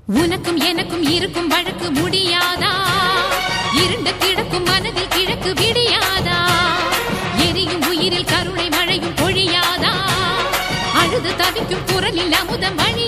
உனக்கும் எனக்கும் இருக்கும் வழக்கு முடியாதா? இருண்ட கிடக்கும் மனதில் கிழக்கு விடியாதா? எரியும் உயிரில் கருணை மழையும் பொழியாதா? அழுது தவிக்கும் குரலில் அமுதம் வழி